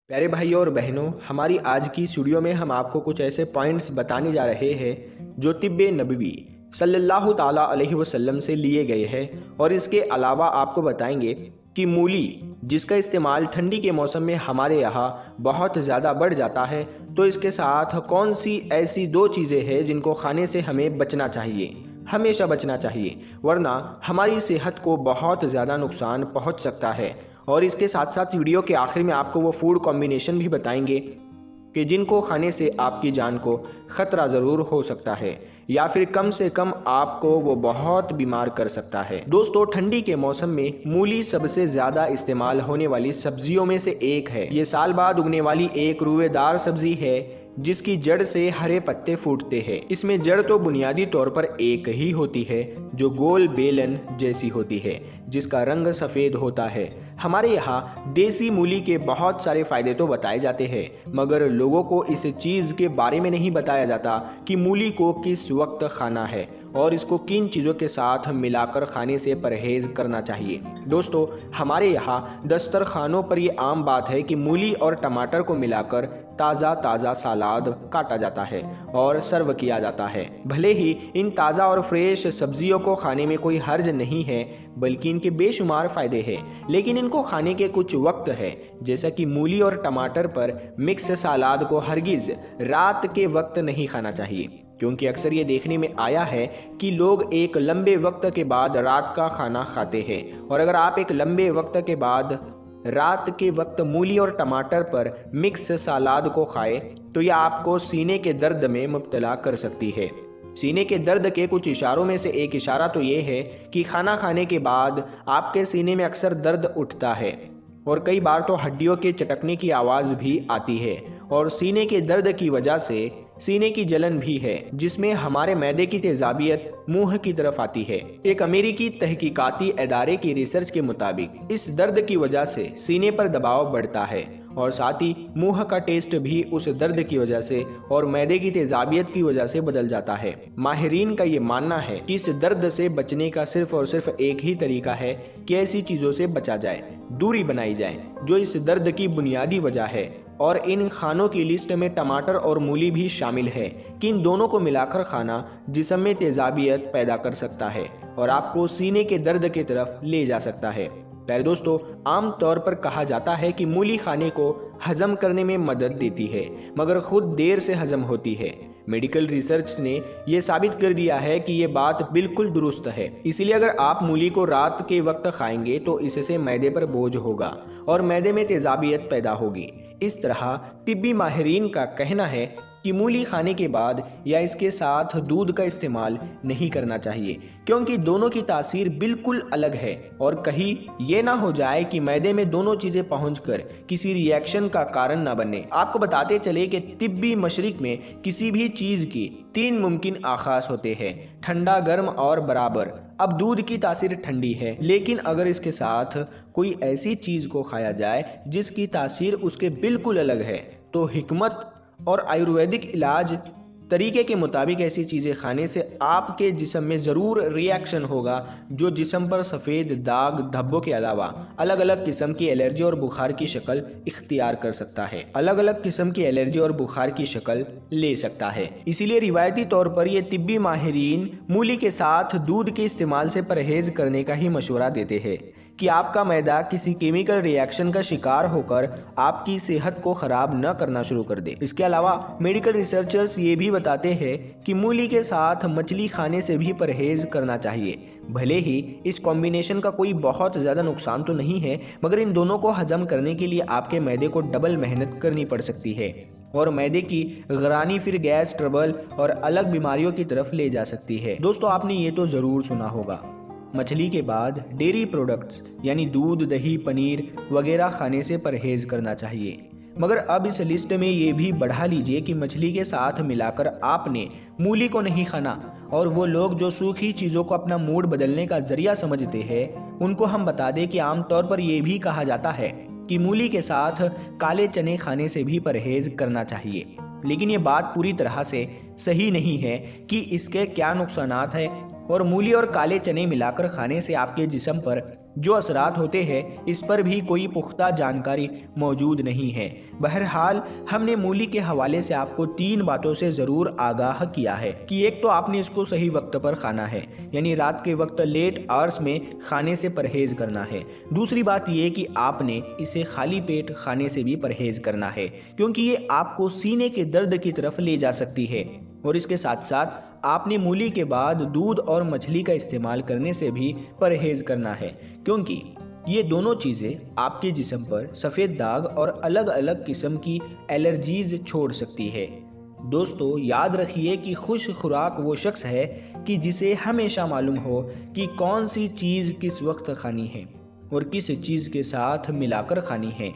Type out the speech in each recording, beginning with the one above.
प्यारे भाइयों और बहनों, हमारी आज की इस वीडियो में हम आपको कुछ ऐसे पॉइंट्स बताने जा रहे हैं जो तिब्बे नबवी सल्लल्लाहु ताला अलैहि वसल्लम से लिए गए हैं। और इसके अलावा आपको बताएंगे कि मूली जिसका इस्तेमाल ठंडी के मौसम में हमारे यहाँ बहुत ज़्यादा बढ़ जाता है, तो इसके साथ कौन सी ऐसी दो चीज़ें हैं जिनको खाने से हमें बचना चाहिए, हमेशा बचना चाहिए, वरना हमारी सेहत को बहुत ज़्यादा नुकसान पहुंच सकता है। और इसके साथ साथ वीडियो के आखिर में आपको वो फूड कॉम्बिनेशन भी बताएंगे कि जिनको खाने से आपकी जान को ख़तरा ज़रूर हो सकता है या फिर कम से कम आपको वो बहुत बीमार कर सकता है। दोस्तों, ठंडी के मौसम में मूली सबसे ज़्यादा इस्तेमाल होने वाली सब्जियों में से एक है। ये साल बाद उगने वाली एक रूएदार सब्जी है जिसकी जड़ से हरे पत्ते फूटते हैं। इसमें जड़ तो बुनियादी तौर पर एक ही होती है जो गोल बेलन जैसी होती है, जिसका रंग सफ़ेद होता है। हमारे यहाँ देसी मूली के बहुत सारे फ़ायदे तो बताए जाते हैं, मगर लोगों को इस चीज़ के बारे में नहीं बताया जाता कि मूली को किस वक्त खाना है और इसको किन चीज़ों के साथ मिलाकर खाने से परहेज़ करना चाहिए। दोस्तों, हमारे यहाँ दस्तरखानों पर ये आम बात है कि मूली और टमाटर को मिलाकर ताज़ा सलाद काटा जाता है और सर्व किया जाता है। भले ही इन ताज़ा और फ्रेश सब्जियों को खाने में कोई हर्ज नहीं है, बल्कि इनके बेशुमार फ़ायदे हैं, लेकिन इनको खाने के कुछ वक्त है। जैसा कि मूली और टमाटर पर मिक्स सलाद को हरगिज़ रात के वक्त नहीं खाना चाहिए, क्योंकि अक्सर ये देखने में आया है कि लोग एक लंबे वक्त के बाद रात का खाना खाते हैं। और अगर आप एक लंबे वक्त के बाद रात के वक्त मूली और टमाटर पर मिक्स सलाद को खाएं तो यह आपको सीने के दर्द में मुब्तला कर सकती है। सीने के दर्द के कुछ इशारों में से एक इशारा तो ये है कि खाना खाने के बाद आपके सीने में अक्सर दर्द उठता है और कई बार तो हड्डियों के चटकने की आवाज़ भी आती है। और सीने के दर्द की वजह से सीने की जलन भी है, जिसमें हमारे मैदे की तेजाबियत मुंह की तरफ आती है। एक अमेरिकी तहकीकाती इदारे की रिसर्च के मुताबिक इस दर्द की वजह से सीने पर दबाव बढ़ता है और साथ ही मुंह का टेस्ट भी उस दर्द की वजह से और मैदे की तेजाबियत की वजह से बदल जाता है। माहिरीन का ये मानना है कि इस दर्द से बचने का सिर्फ और सिर्फ एक ही तरीका है कि ऐसी चीज़ों से बचा जाए, दूरी बनाई जाए जो इस दर्द की बुनियादी वजह है। और इन खानों की लिस्ट में टमाटर और मूली भी शामिल है कि इन दोनों को मिलाकर खाना जिस्म में तेजाबियत पैदा कर सकता है और आपको सीने के दर्द की तरफ ले जा सकता है। प्यारे दोस्तों, आम तौर पर कहा जाता है कि मूली खाने को हजम करने में मदद देती है, मगर खुद देर से हजम होती है। मेडिकल रिसर्च ने यह साबित कर दिया है कि ये बात बिल्कुल दुरुस्त है। इसीलिए अगर आप मूली को रात के वक्त खाएंगे तो इससे मैदे पर बोझ होगा और मैदे में तेजाबियत पैदा होगी। इस तरह तिब्बी माहिरीन का कहना है कि मूली खाने के बाद या इसके साथ दूध का इस्तेमाल नहीं करना चाहिए, क्योंकि दोनों की तासीर बिल्कुल अलग है और कहीं ये ना हो जाए कि मैदे में दोनों चीज़ें पहुंचकर किसी रिएक्शन का कारण ना बने। आपको बताते चले कि तिब्बी मशरिक में किसी भी चीज़ की 3 मुमकिन आगाज होते हैं: ठंडा, गर्म और बराबर। अब दूध की तासीर ठंडी है, लेकिन अगर इसके साथ कोई ऐसी चीज़ को खाया जाए जिसकी तासीर उसके बिल्कुल अलग है, तो हिकमत और आयुर्वेदिक इलाज तरीके के मुताबिक ऐसी चीज़ें खाने से आपके जिस्म में ज़रूर रिएक्शन होगा, जो जिस्म पर सफ़ेद दाग, धब्बों के अलावा अलग अलग किस्म की एलर्जी और बुखार की शक्ल इख्तियार कर सकता है, अलग अलग किस्म की एलर्जी और बुखार की शक्ल ले सकता है। इसीलिए रिवायती तौर पर ये तिब्बी माहिरीन मूली के साथ दूध के इस्तेमाल से परहेज़ करने का ही मशवरा देते हैं कि आपका मैदा किसी केमिकल रिएक्शन का शिकार होकर आपकी सेहत को ख़राब न करना शुरू कर दे। इसके अलावा मेडिकल रिसर्चर्स ये भी बताते हैं कि मूली के साथ मछली खाने से भी परहेज़ करना चाहिए। भले ही इस कॉम्बिनेशन का कोई बहुत ज़्यादा नुकसान तो नहीं है, मगर इन दोनों को हजम करने के लिए आपके मैदे को डबल मेहनत करनी पड़ सकती है और मैदे की गरानी फिर गैस ट्रबल और अलग बीमारियों की तरफ ले जा सकती है। दोस्तों, आपने ये तो ज़रूर सुना होगा, मछली के बाद डेयरी प्रोडक्ट्स यानी दूध, दही, पनीर वगैरह खाने से परहेज़ करना चाहिए। मगर अब इस लिस्ट में ये भी बढ़ा लीजिए कि मछली के साथ मिलाकर आपने मूली को नहीं खाना। और वो लोग जो सूखी चीज़ों को अपना मूड बदलने का जरिया समझते हैं, उनको हम बता दें कि आमतौर पर यह भी कहा जाता है कि मूली के साथ काले चने खाने से भी परहेज़ करना चाहिए। लेकिन ये बात पूरी तरह से सही नहीं है कि इसके क्या नुकसानात हैं और मूली और काले चने मिलाकर खाने से आपके जिस्म पर जो असरात होते हैं इस पर भी कोई पुख्ता जानकारी मौजूद नहीं है। बहरहाल हमने मूली के हवाले से आपको 3 बातों से ज़रूर आगाह किया है कि एक तो आपने इसको सही वक्त पर खाना है, यानी रात के वक्त लेट आवर्स में खाने से परहेज़ करना है। दूसरी बात यह कि आपने इसे खाली पेट खाने से भी परहेज़ करना है, क्योंकि ये आपको सीने के दर्द की तरफ ले जा सकती है। और इसके साथ साथ आपने मूली के बाद दूध और मछली का इस्तेमाल करने से भी परहेज़ करना है, क्योंकि ये दोनों चीज़ें आपके जिस्म पर सफ़ेद दाग और अलग अलग किस्म की एलर्जीज़ छोड़ सकती है। दोस्तों याद रखिए कि खुश खुराक वो शख्स है कि जिसे हमेशा मालूम हो कि कौन सी चीज़ किस वक्त खानी है और किस चीज़ के साथ मिलाकर खानी है।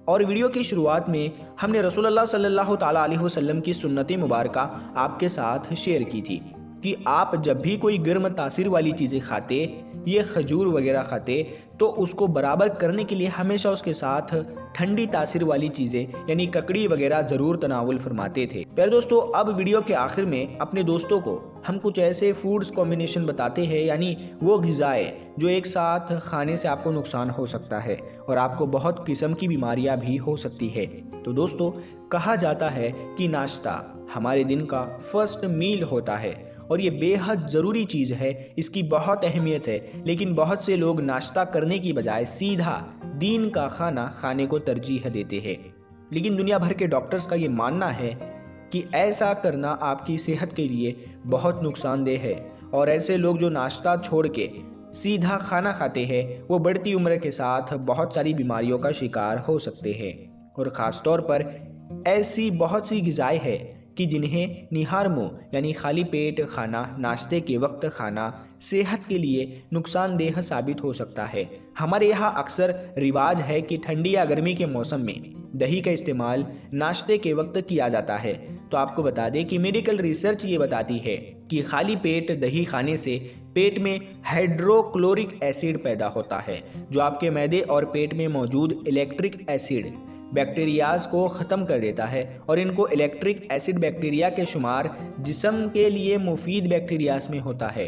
और वीडियो की शुरुआत में हमने रसूलुल्लाह सल्लल्लाहु ताला अलैहि वसल्लम की सुन्नत मुबारका आपके साथ शेयर की थी कि आप जब भी कोई गर्म तासीर वाली चीज़ें खाते, ये खजूर वगैरह खाते, तो उसको बराबर करने के लिए हमेशा उसके साथ ठंडी तासीर वाली चीज़ें यानी ककड़ी वगैरह ज़रूर तनावुल फरमाते थे। प्यारे दोस्तों, अब वीडियो के आखिर में अपने दोस्तों को हम कुछ ऐसे फूड्स कॉम्बिनेशन बताते हैं, यानी वो ग़िज़ाएँ जो एक साथ खाने से आपको नुकसान हो सकता है और आपको बहुत किस्म की बीमारियां भी हो सकती है। तो दोस्तों, कहा जाता है कि नाश्ता हमारे दिन का फर्स्ट मील होता है और ये बेहद ज़रूरी चीज़ है, इसकी बहुत अहमियत है, लेकिन बहुत से लोग नाश्ता करने की बजाय सीधा दीन का खाना खाने को तरजीह देते हैं। लेकिन दुनिया भर के डॉक्टर्स का ये मानना है कि ऐसा करना आपकी सेहत के लिए बहुत नुकसानदेह है और ऐसे लोग जो नाश्ता छोड़ के सीधा खाना खाते हैं वो बढ़ती उम्र के साथ बहुत सारी बीमारियों का शिकार हो सकते हैं। और ख़ास तौर पर ऐसी बहुत सी ग़िज़ाएँ हैं कि जिन्हें निहार मुँह यानी खाली पेट खाना, नाश्ते के वक्त खाना सेहत के लिए नुकसानदेह साबित हो सकता है। हमारे यहाँ अक्सर रिवाज है कि ठंडी या गर्मी के मौसम में दही का इस्तेमाल नाश्ते के वक्त किया जाता है। तो आपको बता दें कि मेडिकल रिसर्च ये बताती है कि खाली पेट दही खाने से पेट में हाइड्रोक्लोरिक एसिड पैदा होता है, जो आपके मैदे और पेट में मौजूद इलेक्ट्रिक एसिड बैक्टीरियाज को ख़त्म कर देता है और इनको इलेक्ट्रिक एसिड बैक्टीरिया के शुमार जिस्म के लिए मुफीद बैक्टीरियाज में होता है।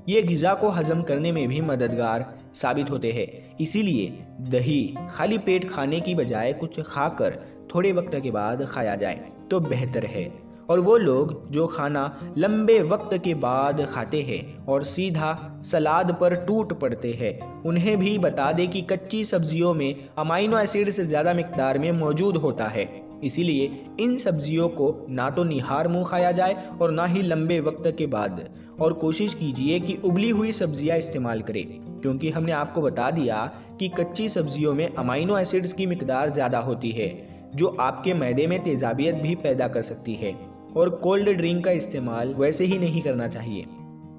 ये ग़िज़ा को हज़म करने में भी मददगार साबित होते हैं। इसीलिए दही खाली पेट खाने की बजाय कुछ खाकर थोड़े वक्त के बाद खाया जाए तो बेहतर है। और वो लोग जो खाना लंबे वक्त के बाद खाते हैं और सीधा सलाद पर टूट पड़ते हैं, उन्हें भी बता दें कि कच्ची सब्जियों में अमाइनो एसिड से ज़्यादा मिकदार में मौजूद होता है। इसीलिए इन सब्जियों को ना तो निहार मुँह खाया जाए और ना ही लंबे वक्त के बाद। और कोशिश कीजिए कि उबली हुई सब्जियां इस्तेमाल करें, क्योंकि हमने आपको बता दिया कि कच्ची सब्जियों में अमाइनो एसिड्स की मिकदार ज़्यादा होती है, जो आपके मैदे में तेज़ाबियत भी पैदा कर सकती है। और कोल्ड ड्रिंक का इस्तेमाल वैसे ही नहीं करना चाहिए।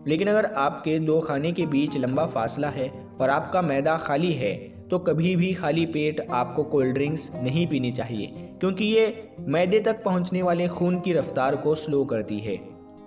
लेकिन अगर आपके दो खाने के बीच लंबा फासला है और आपका मैदा खाली है तो कभी भी खाली पेट आपको कोल्ड ड्रिंक्स नहीं पीनी चाहिए, क्योंकि ये मैदे तक पहुंचने वाले खून की रफ्तार को स्लो करती है,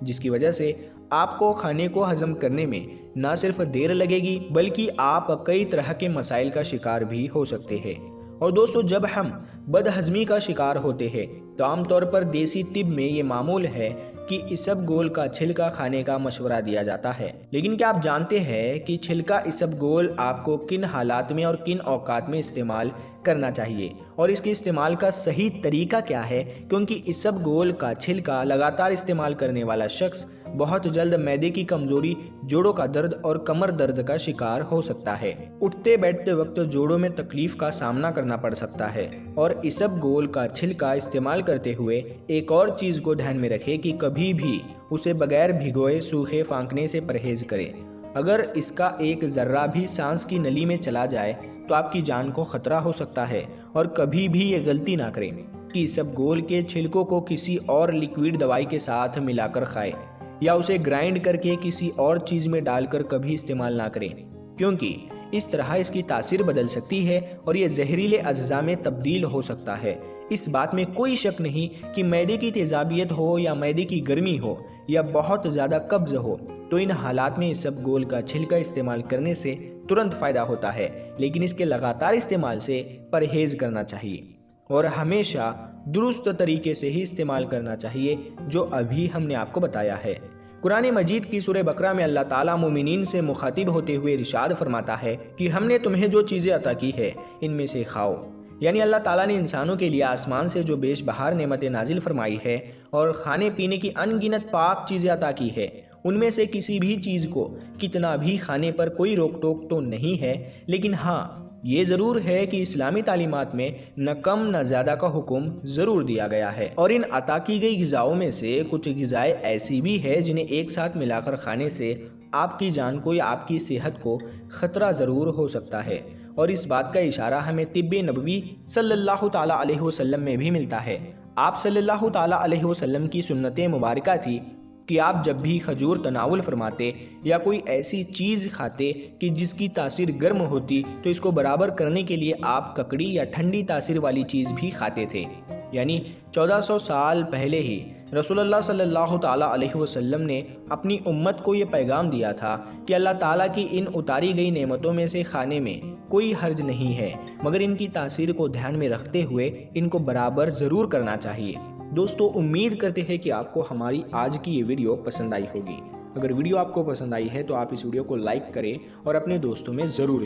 जिसकी वजह से आपको खाने को हजम करने में न सिर्फ देर लगेगी बल्कि आप कई तरह के मसाइल का शिकार भी हो सकते हैं। और दोस्तों, जब हम बदहजमी का शिकार होते हैं तो आमतौर पर देसी तिब में ये मामूल है कि इसबगोल का छिलका खाने का मशवरा दिया जाता है। लेकिन क्या आप जानते हैं कि छिलका इसबगोल आपको किन हालात में और किन औकात में इस्तेमाल करना चाहिए और इसके इस्तेमाल का सही तरीका क्या है? क्योंकि इसबगोल का छिलका लगातार इस्तेमाल करने वाला शख्स बहुत जल्द मैदे की कमजोरी, जोड़ों का दर्द और कमर दर्द का शिकार हो सकता है। उठते बैठते वक्त जोड़ों में तकलीफ का सामना करना पड़ सकता है। और इसबगोल का छिलका इस्तेमाल करते हुए एक और चीज़ को ध्यान में रखें कि कभी भी उसे बगैर भिगोए सूखे फांकने से परहेज करें। अगर इसका एक ज़र्रा भी सांस की नली में चला जाए तो आपकी जान को खतरा हो सकता है। और कभी भी ये गलती ना करें कि इसबगोल के छिलकों को किसी और लिक्विड दवाई के साथ मिलाकर खाएं या उसे ग्राइंड करके किसी और चीज़ में डालकर कभी इस्तेमाल ना करें, क्योंकि इस तरह इसकी तासीर बदल सकती है और ये जहरीले अज्जा में तब्दील हो सकता है। इस बात में कोई शक नहीं कि मैदे की तेज़ाबियत हो या मैदे की गर्मी हो या बहुत ज़्यादा कब्ज़ हो, तो इन हालात में इसबगोल का छिलका इस्तेमाल करने से तुरंत फ़ायदा होता है, लेकिन इसके लगातार इस्तेमाल से परहेज़ करना चाहिए और हमेशा दुरुस्त तरीके से ही इस्तेमाल करना चाहिए, जो अभी हमने आपको बताया है। कुरान मजीद की सूरह बकरा में अल्लाह ताला मोमिनीन से मुखातिब होते हुए इरशाद फरमाता है कि हमने तुम्हें जो चीज़ें अता की है इनमें से खाओ। यानी अल्लाह ताला ने इंसानों के लिए आसमान से जो बेश बहार नेमतें नाजिल फरमाई है और खाने पीने की अनगिनत पाक चीज़ें अता की है, उनमें से किसी भी चीज़ को कितना भी खाने पर कोई रोक टोक तो नहीं है, लेकिन हाँ ये ज़रूर है कि इस्लामी तालीमात में न कम न ज़्यादा का हुक्म ज़रूर दिया गया है। और इन अता की गई ग़िज़ाओं में से कुछ ग़िज़ाएँ ऐसी भी है जिन्हें एक साथ मिलाकर खाने से आपकी जान को या आपकी सेहत को ख़तरा ज़रूर हो सकता है। और इस बात का इशारा हमें तिब्बे नबवी सल्लल्लाहु ताला अलैहि वसल्लम में भी मिलता है। आप सल्लल्लाहु ताला अलैहि वसल्लम की सुन्नते मुबारका थी कि आप जब भी खजूर तनावुल फरमाते या कोई ऐसी चीज़ खाते कि जिसकी तासीर गर्म होती तो इसको बराबर करने के लिए आप ककड़ी या ठंडी तासीर वाली चीज़ भी खाते थे। यानी 1400 साल पहले ही रसूलुल्लाह सल्लल्लाहु ताला अलैहि वसल्लम ने अपनी उम्मत को ये पैगाम दिया था कि अल्लाह ताला की इन उतारी गई नेमतों में से खाने में कोई हर्ज नहीं है, मगर इनकी तासीर को ध्यान में रखते हुए इनको बराबर ज़रूर करना चाहिए। दोस्तों, उम्मीद करते हैं कि आपको हमारी आज की ये वीडियो पसंद आई होगी। अगर वीडियो आपको पसंद आई है तो आप इस वीडियो को लाइक करें और अपने दोस्तों में ज़रूर शेयर